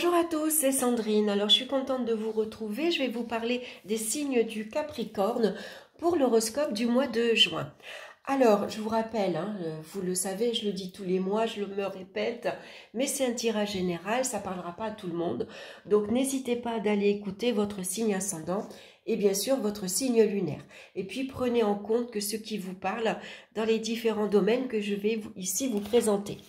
Bonjour à tous, c'est Sandrine. Alors je suis contente de vous retrouver. Je vais vous parler des signes du Capricorne pour l'horoscope du mois de juin. Alors je vous rappelle, vous le savez, je le dis tous les mois, je me répète, mais c'est un tirage général, ça ne parlera pas à tout le monde. Donc n'hésitez pas d'aller écouter votre signe ascendant et bien sûr votre signe lunaire. Et puis prenez en compte que ce qui vous parle dans les domaines que je vais ici vous présenter.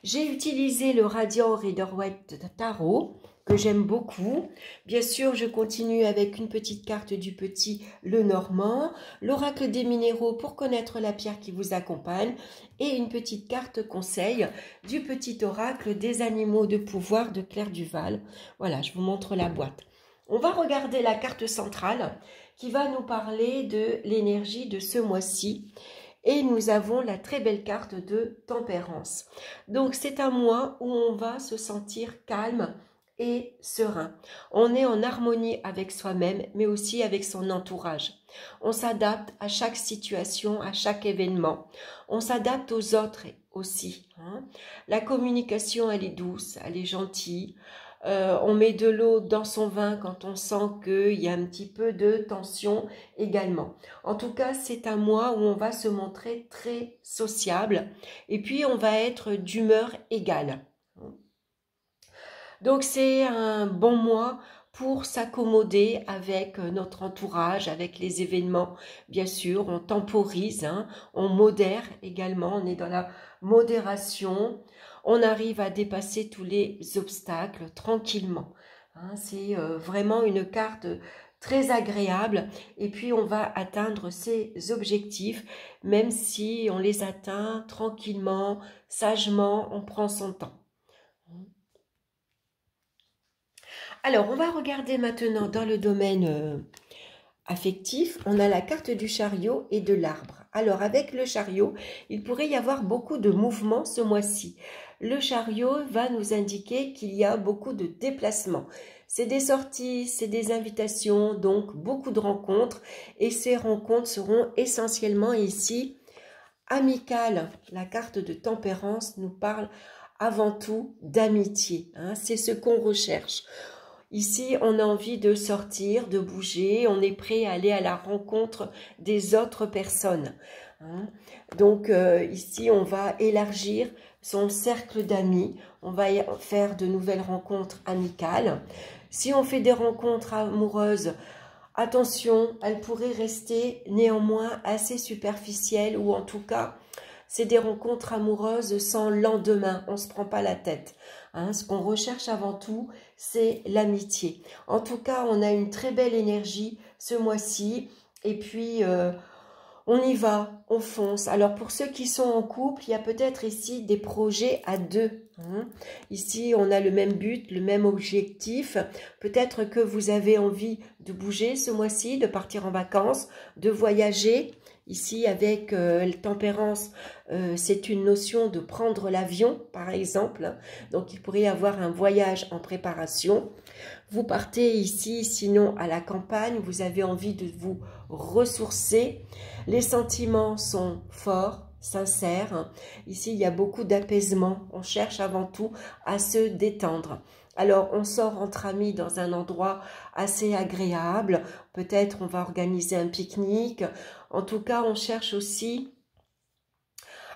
J'ai utilisé le Radiant Rider-Waite Tarot, que j'aime beaucoup. Bien sûr, je continue avec une petite carte du petit Lenormand, l'oracle des minéraux pour connaître la pierre qui vous accompagne, et une petite carte conseil du petit oracle des animaux de pouvoir de Claire Duval. Voilà, je vous montre la boîte. On va regarder la carte centrale qui va nous parler de l'énergie de ce mois-ci. Et nous avons la très belle carte de tempérance. Donc c'est un mois où on va se sentir calme et serein. On est en harmonie avec soi-même, mais aussi avec son entourage. On s'adapte à chaque situation, à chaque événement. On s'adapte aux autres aussi. La communication, elle est douce, elle est gentille. On met de l'eau dans son vin quand on sent qu'il y a un petit peu de tension également. En tout cas, c'est un mois où on va se montrer très sociable et puis on va être d'humeur égale. Donc c'est un bon mois pour s'accommoder avec notre entourage, avec les événements. Bien sûr, on temporise, on modère également, on est dans la modération. On arrive à dépasser tous les obstacles tranquillement. C'est vraiment une carte très agréable et puis on va atteindre ses objectifs même si on les atteint tranquillement, sagement, on prend son temps. Alors, on va regarder maintenant dans le domaine affectif. On a la carte du chariot et de l'arbre. Alors, avec le chariot, il pourrait y avoir beaucoup de mouvements ce mois-ci. Le chariot va nous indiquer qu'il y a beaucoup de déplacements. C'est des sorties, c'est des invitations, donc beaucoup de rencontres. Et ces rencontres seront essentiellement ici amicales. La carte de tempérance nous parle avant tout d'amitié. C'est ce qu'on recherche. Ici, on a envie de sortir, de bouger, on est prêt à aller à la rencontre des autres personnes. Donc ici, on va élargir son cercle d'amis, on va faire de nouvelles rencontres amicales. Si on fait des rencontres amoureuses, attention, elles pourraient rester néanmoins assez superficielles ou en tout cas, c'est des rencontres amoureuses sans lendemain, on ne se prend pas la tête. Ce qu'on recherche avant tout, c'est l'amitié. En tout cas, on a une très belle énergie ce mois-ci. Et puis, on y va, on fonce. Alors, pour ceux qui sont en couple, il y a peut-être ici des projets à deux. Ici, on a le même but, le même objectif. Peut-être que vous avez envie de bouger ce mois-ci, de partir en vacances, de voyager. Ici, avec tempérance, c'est une notion de prendre l'avion, par exemple. Donc, il pourrait y avoir un voyage en préparation. Vous partez ici, sinon à la campagne, vous avez envie de vous ressourcer. Les sentiments sont forts, sincères. Ici, il y a beaucoup d'apaisement. On cherche avant tout à se détendre. Alors, on sort entre amis dans un endroit assez agréable. Peut-être on va organiser un pique-nique. En tout cas, on cherche aussi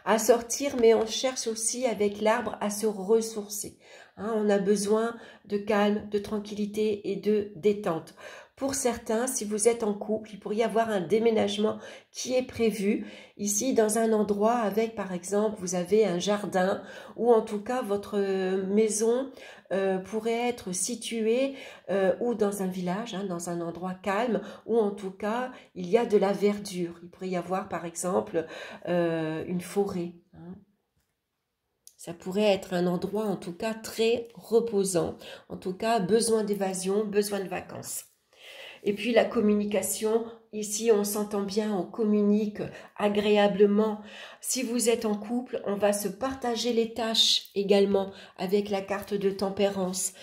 à sortir, mais on cherche aussi avec l'arbre à se ressourcer. On a besoin de calme, de tranquillité et de détente. Pour certains, si vous êtes en couple, il pourrait y avoir un déménagement qui est prévu ici dans un endroit avec, par exemple, vous avez un jardin ou en tout cas votre maison pourrait être située ou dans un village, dans un endroit calme ou en tout cas, il y a de la verdure. Il pourrait y avoir, par exemple, une forêt. Ça pourrait être un endroit, en tout cas, très reposant. En tout cas, besoin d'évasion, besoin de vacances. Et puis la communication, ici on s'entend bien, on communique agréablement. Si vous êtes en couple, on va se partager les tâches également avec la carte de tempérance.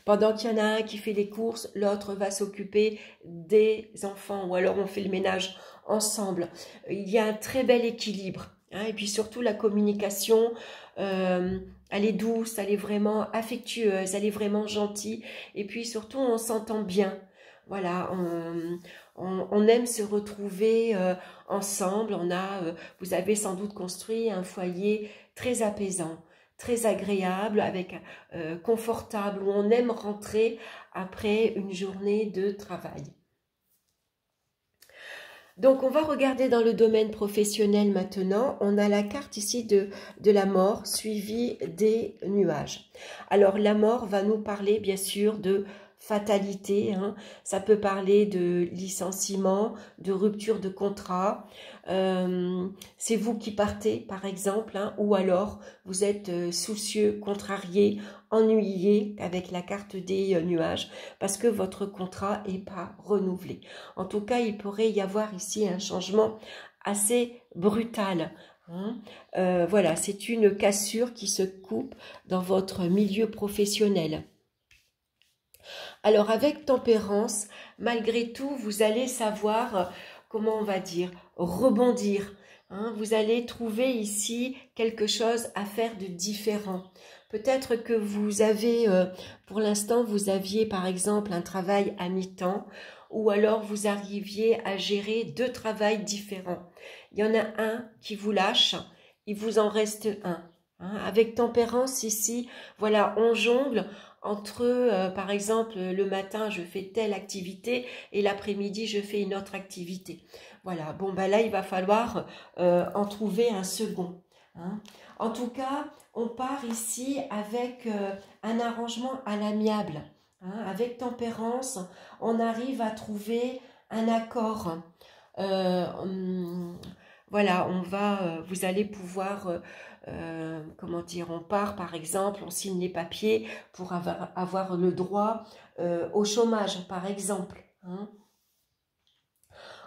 Pendant qu'il y en a un qui fait les courses, l'autre va s'occuper des enfants ou alors on fait le ménage ensemble. Il y a un très bel équilibre. Et puis surtout la communication elle est douce, elle est vraiment affectueuse, elle est vraiment gentille. Et puis surtout, on s'entend bien. Voilà, on aime se retrouver ensemble. Vous avez sans doute construit un foyer très apaisant, très agréable, avec confortable, où on aime rentrer après une journée de travail. Donc, on va regarder dans le domaine professionnel maintenant. On a la carte ici de la mort suivie des nuages. Alors, la mort va nous parler bien sûr de fatalité. Hein. Ça peut parler de licenciement, de rupture de contrat. C'est vous qui partez, par exemple, hein, ou alors vous êtes soucieux, contrarié, ennuyé avec la carte des nuages parce que votre contrat n'est pas renouvelé. En tout cas, il pourrait y avoir ici un changement assez brutal. Hein. Voilà, c'est une cassure qui se coupe dans votre milieu professionnel. Alors, avec tempérance, malgré tout, vous allez savoir, comment on va dire, rebondir. Hein. Vous allez trouver ici quelque chose à faire de différent. Peut-être que vous avez, pour l'instant, vous aviez par exemple un travail à mi-temps ou alors vous arriviez à gérer 2 travails différents. Il y en a un qui vous lâche, il vous en reste un. Hein. Avec tempérance ici, voilà, on jongle entre, par exemple, le matin, je fais telle activité et l'après-midi, je fais une autre activité. Voilà, bon, ben là, il va falloir en trouver un second. Hein. En tout cas, on part ici avec un arrangement à l'amiable. Hein. Avec tempérance, on arrive à trouver un accord. Voilà, vous allez pouvoir, comment dire, on part par exemple, on signe les papiers pour avoir le droit au chômage, par exemple. Hein.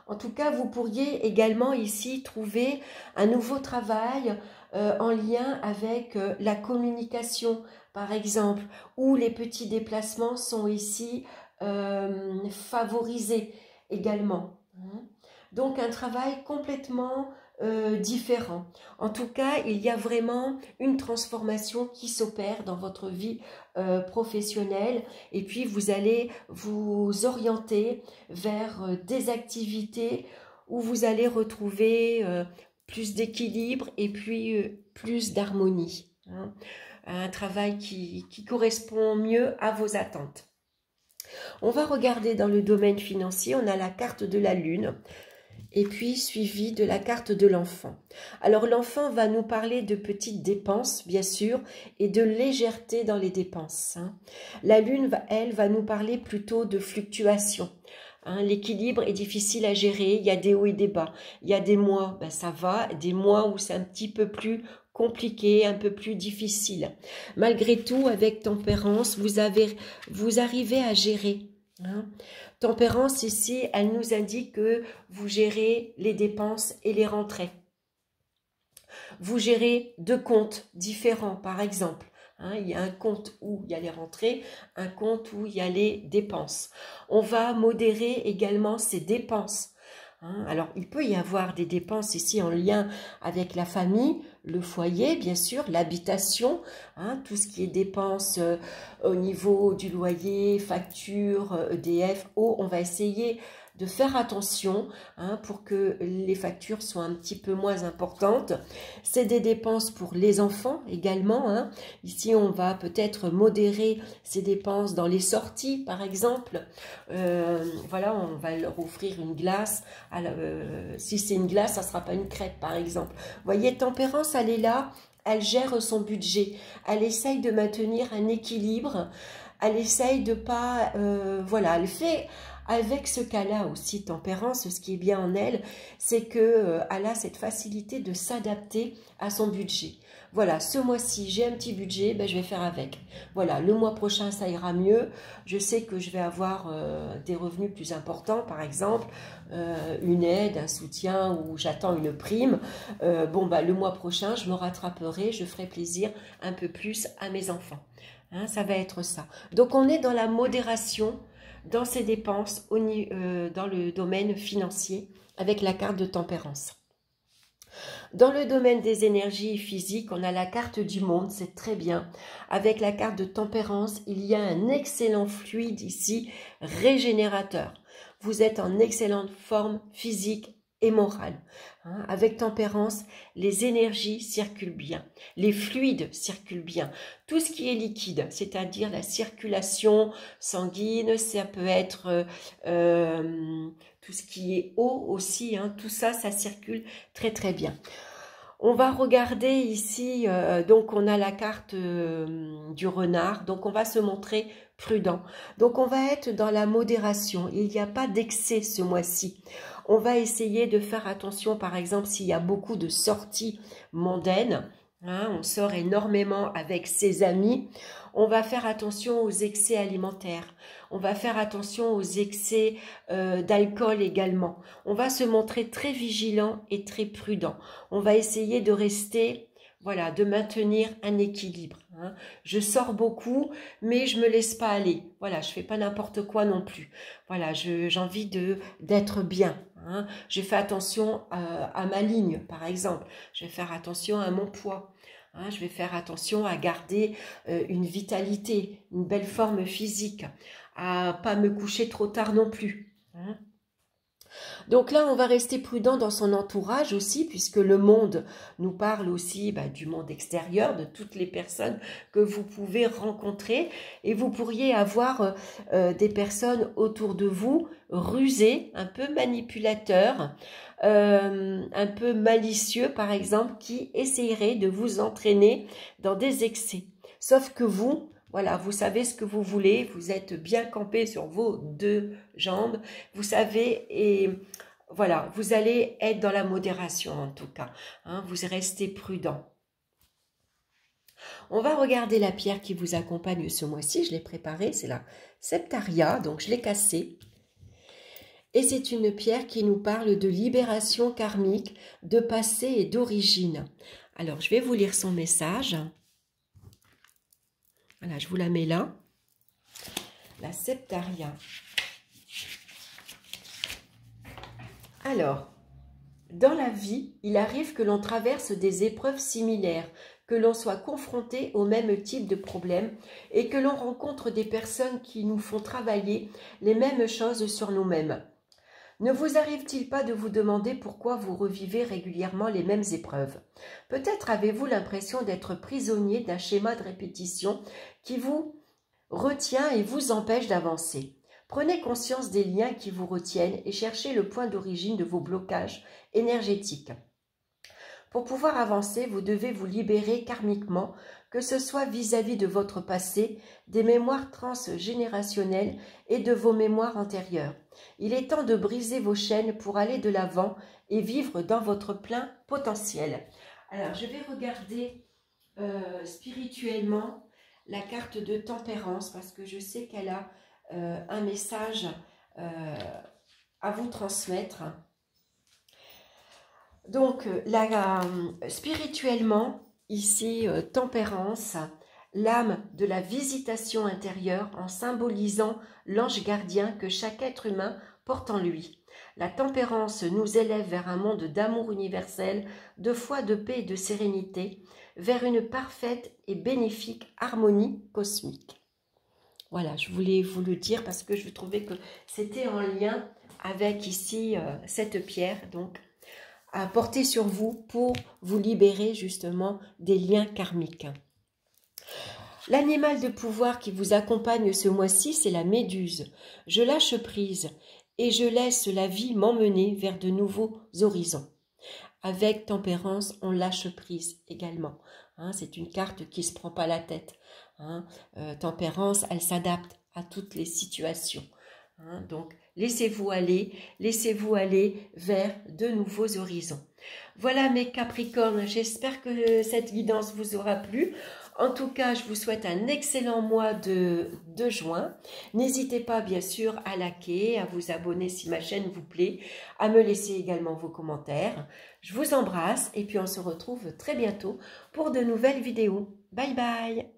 En tout cas, vous pourriez également ici trouver un nouveau travail en lien avec la communication, par exemple, où les petits déplacements sont ici favorisés également. Hein. Donc, un travail complètement différent. En tout cas, il y a vraiment une transformation qui s'opère dans votre vie professionnelle et puis vous allez vous orienter vers des activités où vous allez retrouver plus d'équilibre et puis plus d'harmonie. Hein. Un travail qui correspond mieux à vos attentes. On va regarder dans le domaine financier, on a la carte de la lune. Et puis suivi de la carte de l'enfant. Alors l'enfant va nous parler de petites dépenses, bien sûr, et de légèreté dans les dépenses. Hein. La lune, elle, va nous parler plutôt de fluctuations. Hein. L'équilibre est difficile à gérer, il y a des hauts et des bas. Il y a des mois, ben ça va, des mois où c'est un petit peu plus compliqué, un peu plus difficile. Malgré tout, avec tempérance, vous arrivez à gérer. Hein. Tempérance ici, elle nous indique que vous gérez les dépenses et les rentrées. Vous gérez 2 comptes différents, par exemple. Hein, il y a un compte où il y a les rentrées, un compte où il y a les dépenses. On va modérer également ces dépenses. Hein, alors, il peut y avoir des dépenses ici en lien avec la famille, le foyer, bien sûr, l'habitation, hein, tout ce qui est dépenses au niveau du loyer, factures, EDF, eau. On va essayer de faire attention hein, pour que les factures soient un petit peu moins importantes. C'est des dépenses pour les enfants également. Hein. Ici, on va peut-être modérer ces dépenses dans les sorties, par exemple. Voilà, on va leur offrir une glace. Si c'est une glace, ça ne sera pas une crêpe, par exemple. Vous voyez, tempérance, elle est là, elle gère son budget. Elle essaye de maintenir un équilibre. Elle essaye de pas... voilà, elle fait... Avec ce cas-là aussi, tempérance, ce qui est bien en elle, c'est qu'elle a cette facilité de s'adapter à son budget. Voilà, ce mois-ci, j'ai un petit budget, ben, je vais faire avec. Voilà, le mois prochain, ça ira mieux. Je sais que je vais avoir des revenus plus importants, par exemple, une aide, un soutien ou j'attends une prime. Bon, ben, le mois prochain, je me rattraperai, je ferai plaisir un peu plus à mes enfants. Hein, ça va être ça. Donc, on est dans la modération dans ses dépenses dans le domaine financier avec la carte de tempérance. Dans le domaine des énergies physiques, on a la carte du monde, c'est très bien. Avec la carte de tempérance, il y a un excellent fluide ici, régénérateur. Vous êtes en excellente forme physique et morale. Avec tempérance, les énergies circulent bien, les fluides circulent bien. Tout ce qui est liquide, c'est-à-dire la circulation sanguine, ça peut être tout ce qui est eau aussi, tout ça, ça circule très très bien. On va regarder ici, donc on a la carte du renard, donc on va se montrer prudent. Donc on va être dans la modération, il n'y a pas d'excès ce mois-ci. On va essayer de faire attention, par exemple, s'il y a beaucoup de sorties mondaines, on sort énormément avec ses amis, on va faire attention aux excès alimentaires, on va faire attention aux excès d'alcool également. On va se montrer très vigilant et très prudent. On va essayer de rester, voilà, de maintenir un équilibre. Je sors beaucoup, mais je me laisse pas aller. Voilà, je fais pas n'importe quoi non plus. Voilà, j'ai envie d'être bien. Je fais attention à ma ligne, par exemple. Je vais faire attention à mon poids. Je vais faire attention à garder une vitalité, une belle forme physique, à pas me coucher trop tard non plus. Donc là, on va rester prudent dans son entourage aussi, puisque le monde nous parle aussi du monde extérieur, de toutes les personnes que vous pouvez rencontrer. Et vous pourriez avoir des personnes autour de vous rusées, un peu manipulateurs, un peu malicieux par exemple, qui essaieraient de vous entraîner dans des excès. Sauf que vous, voilà, vous savez ce que vous voulez, vous êtes bien campé sur vos deux jambes, vous savez, et voilà, vous allez être dans la modération en tout cas, vous restez prudent. On va regarder la pierre qui vous accompagne ce mois-ci, je l'ai préparée, c'est la Septaria, donc je l'ai cassée. Et c'est une pierre qui nous parle de libération karmique, de passé et d'origine. Alors, je vais vous lire son message. Voilà, je vous la mets là. La Septaria. Alors, dans la vie, il arrive que l'on traverse des épreuves similaires, que l'on soit confronté au même type de problème et que l'on rencontre des personnes qui nous font travailler les mêmes choses sur nous-mêmes. Ne vous arrive-t-il pas de vous demander pourquoi vous revivez régulièrement les mêmes épreuves? Peut-être avez-vous l'impression d'être prisonnier d'un schéma de répétition qui vous retient et vous empêche d'avancer. Prenez conscience des liens qui vous retiennent et cherchez le point d'origine de vos blocages énergétiques. Pour pouvoir avancer, vous devez vous libérer karmiquement, que ce soit vis-à-vis de votre passé, des mémoires transgénérationnelles et de vos mémoires antérieures. Il est temps de briser vos chaînes pour aller de l'avant et vivre dans votre plein potentiel. Alors, je vais regarder spirituellement la carte de tempérance parce que je sais qu'elle a un message à vous transmettre. Donc, spirituellement, ici, tempérance, l'âme de la visitation intérieure en symbolisant l'ange gardien que chaque être humain porte en lui. La tempérance nous élève vers un monde d'amour universel, de foi, de paix et de sérénité, vers une parfaite et bénéfique harmonie cosmique. Voilà, je voulais vous le dire parce que je trouvais que c'était en lien avec ici cette pierre, donc à porter sur vous pour vous libérer justement des liens karmiques. L'animal de pouvoir qui vous accompagne ce mois-ci, c'est la méduse. Je lâche prise et je laisse la vie m'emmener vers de nouveaux horizons. Avec tempérance, on lâche prise également. C'est une carte qui ne se prend pas la tête. Tempérance, elle s'adapte à toutes les situations. Donc, laissez-vous aller vers de nouveaux horizons. Voilà mes Capricornes, j'espère que cette guidance vous aura plu. En tout cas, je vous souhaite un excellent mois de juin. N'hésitez pas, bien sûr, à liker, à vous abonner si ma chaîne vous plaît, à me laisser également vos commentaires. Je vous embrasse et puis on se retrouve très bientôt pour de nouvelles vidéos. Bye bye!